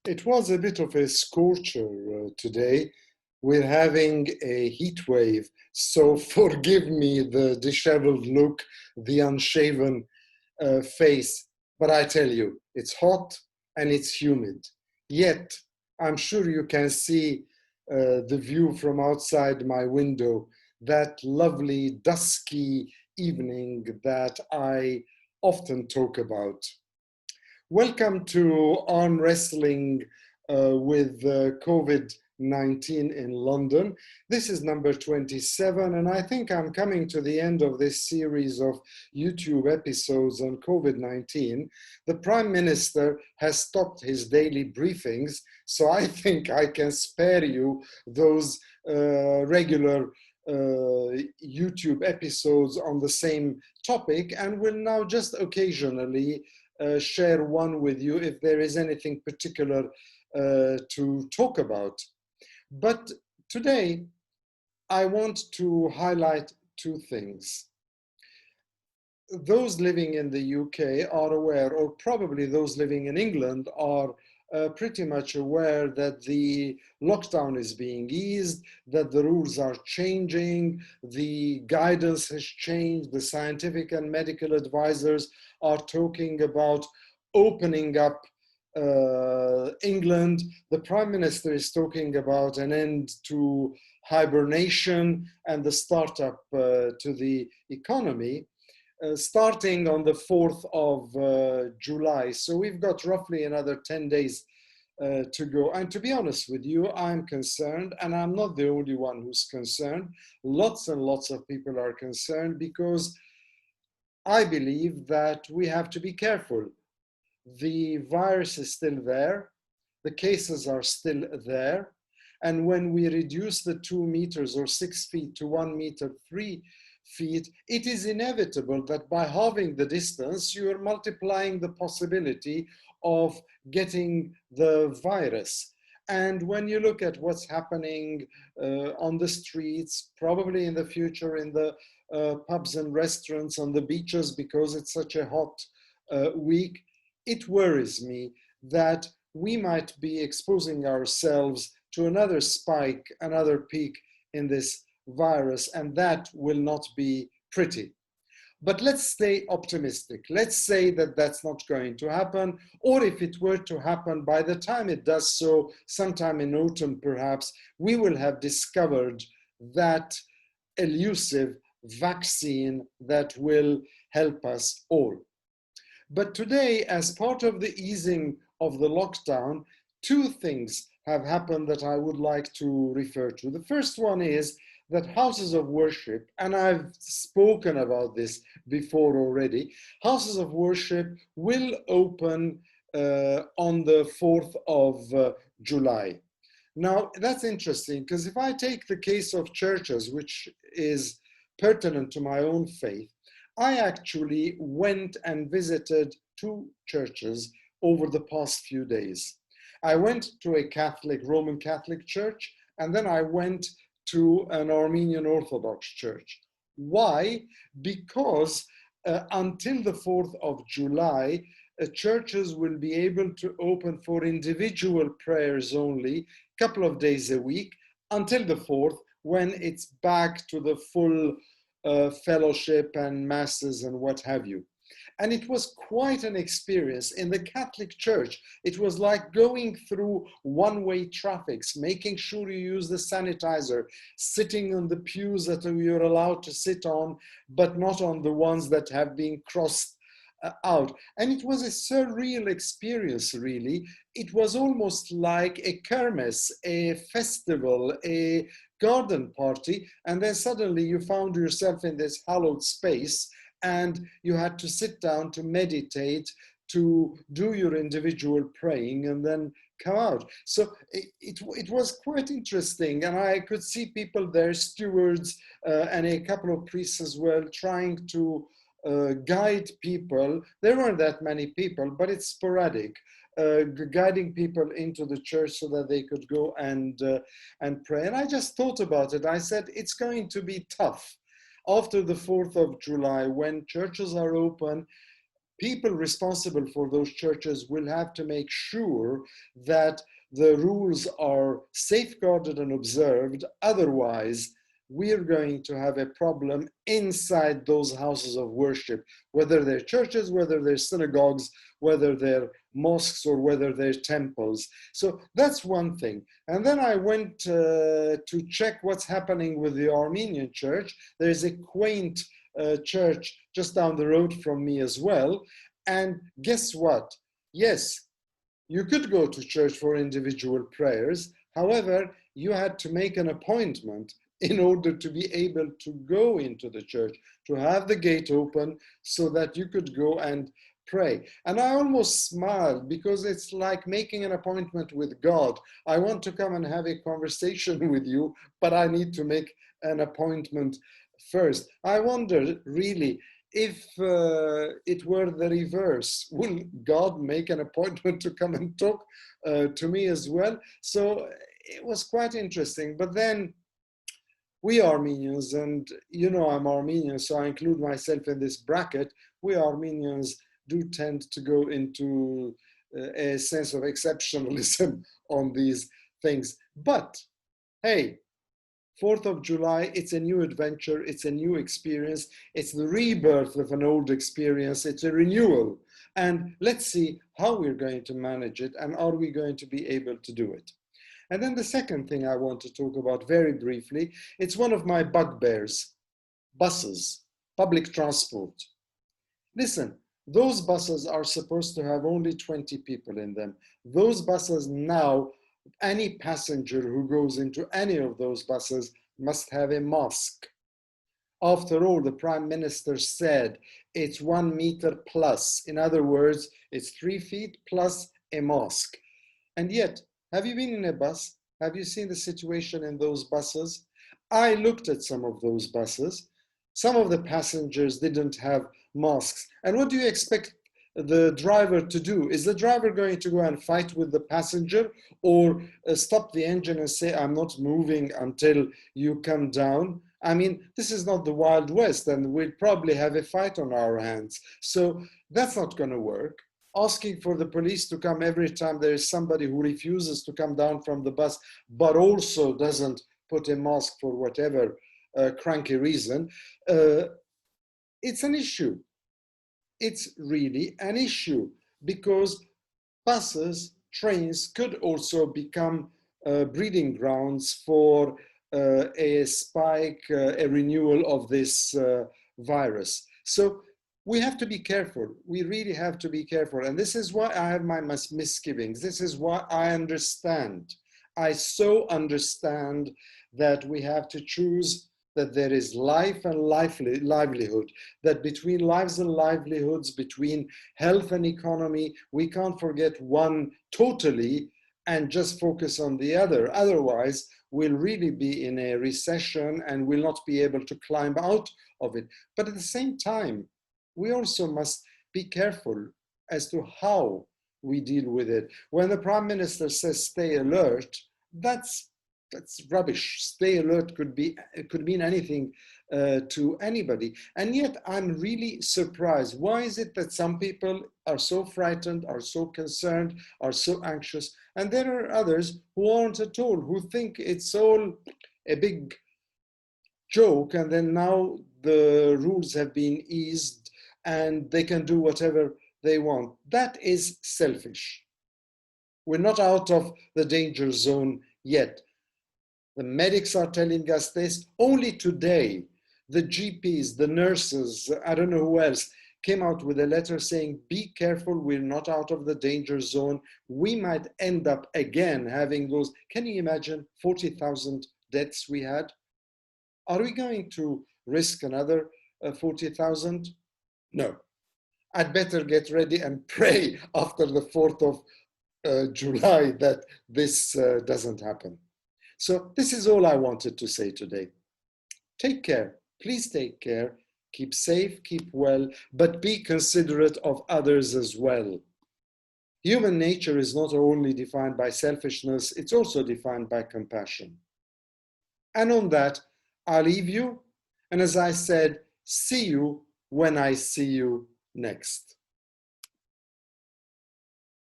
It was a bit of a scorcher today. We're having a heat wave, so forgive me the disheveled look, the unshaven face. But I tell you, it's hot and it's humid. Yet, I'm sure you can see the view from outside my window, that lovely dusky evening that I often talk about. Welcome to Arm Wrestling with COVID-19 in London. This is number 27, and I think I'm coming to the end of this series of YouTube episodes on COVID-19. The Prime Minister has stopped his daily briefings, so I think I can spare you those regular YouTube episodes on the same topic, and will now just occasionally share one with you if there is anything particular to talk about. But today, I want to highlight two things. Those living in the UK are aware, or probably those living in England are pretty much aware that the lockdown is being eased, that the rules are changing, the guidance has changed, the scientific and medical advisors are talking about opening up England. The Prime Minister is talking about an end to hibernation and the startup to the economy. Starting on the 4th of July. So we've got roughly another 10 days to go. And to be honest with you, I'm concerned, and I'm not the only one who's concerned. Lots and lots of people are concerned because I believe that we have to be careful. The virus is still there. The cases are still there. And when we reduce the 2 meters or 6 feet to 1 meter, 3 feet, it is inevitable that by halving the distance, you are multiplying the possibility of getting the virus. And when you look at what's happening on the streets, probably in the future in the pubs and restaurants, on the beaches, because it's such a hot week, it worries me that we might be exposing ourselves to another spike, another peak in this virus, and that will not be pretty. But let's stay optimistic. Let's say that that's not going to happen, or if it were to happen, by the time it does so, sometime in autumn perhaps, we will have discovered that elusive vaccine that will help us all. But today, as part of the easing of the lockdown, two things have happened that I would like to refer to. The first one is that houses of worship, and I've spoken about this before already, houses of worship will open on the 4th of July. Now, that's interesting because if I take the case of churches, which is pertinent to my own faith, I actually went and visited 2 churches over the past few days. I went to a Roman Catholic church, and then I went to an Armenian Orthodox church. Why? Because until the 4th of July, churches will be able to open for individual prayers only, a couple of days a week, until the 4th, when it's back to the full fellowship and masses and what have you. And it was quite an experience. In the Catholic Church, it was like going through one-way traffics, making sure you use the sanitizer, sitting on the pews that you're allowed to sit on, but not on the ones that have been crossed out. And it was a surreal experience, really. It was almost like a kermesse, a festival, a garden party, and then suddenly you found yourself in this hallowed space, and you had to sit down to meditate, to do your individual praying, and then come out. So it was quite interesting, and I could see people there, stewards and a couple of priests as well, trying to guide people. There weren't that many people, but it's sporadic. Guiding people into the church so that they could go and pray. And I just thought about it. I said, it's going to be tough after the 4th of July when churches are open. people responsible for those churches will have to make sure that the rules are safeguarded and observed. Otherwise, we're going to have a problem inside those houses of worship, whether they're churches, whether they're synagogues, whether they're mosques, or whether they're temples. So that's one thing. And then I went to check what's happening with the Armenian church. There's a quaint church just down the road from me as well. And guess what? Yes, you could go to church for individual prayers. However, you had to make an appointment in order to be able to go into the church, to have the gate open so that you could go and pray. And I almost smiled because it's like making an appointment with God. I want to come and have a conversation with you, but I need to make an appointment first. I wonder really if it were the reverse, will God make an appointment to come and talk to me as well? So it was quite interesting. But then we Armenians, and you know I'm Armenian, so I include myself in this bracket, we Armenians do tend to go into a sense of exceptionalism on these things. But hey, 4th of July, it's a new adventure, it's a new experience, it's the rebirth of an old experience, it's a renewal. And let's see how we're going to manage it, and are we going to be able to do it. And then the second thing I want to talk about very briefly, it's one of my bugbears, buses, public transport. Listen, those buses are supposed to have only 20 people in them. Those buses now, any passenger who goes into any of those buses must have a mask. After all, the Prime Minister said it's 1 meter plus. In other words, it's 3 feet plus a mask. And yet, have you been in a bus? Have you seen the situation in those buses? I looked at some of those buses. Some of the passengers didn't have masks. And what do you expect the driver to do? Is the driver going to go and fight with the passenger, or stop the engine and say, I'm not moving until you come down? I mean, this is not the Wild West, and we'd probably have a fight on our hands. So that's not going to work. Asking for the police to come every time there is somebody who refuses to come down from the bus, but also doesn't put a mask for whatever cranky reason, it's an issue. It's really an issue, because buses, trains could also become breeding grounds for a spike, a renewal of this virus. So we have to be careful. We really have to be careful. And this is why I have my misgivings. This is why I understand. I so understand that we have to choose, that there is life and livelihood, that between lives and livelihoods, between health and economy, we can't forget one totally and just focus on the other. Otherwise, we'll really be in a recession and will not be able to climb out of it. But at the same time, we also must be careful as to how we deal with it. When the Prime Minister says stay alert, that's rubbish. Stay alert could mean anything to anybody. And yet I'm really surprised. Why is it that some people are so frightened, are so concerned, are so anxious, and there are others who aren't at all, who think it's all a big joke, and then now the rules have been eased and they can do whatever they want? That is selfish. We're not out of the danger zone yet. The medics are telling us this. Only today, the GPs, the nurses, I don't know who else, came out with a letter saying, be careful, we're not out of the danger zone. We might end up again having those, can you imagine, 40,000 deaths we had? Are we going to risk another 40,000? No. I'd better get ready and pray after the 4th of July that this doesn't happen. So this is all I wanted to say today. Take care. Please take care. Keep safe, keep well, but be considerate of others as well. Human nature is not only defined by selfishness, it's also defined by compassion. And on that, I'll leave you. And as I said, see you when I see you next.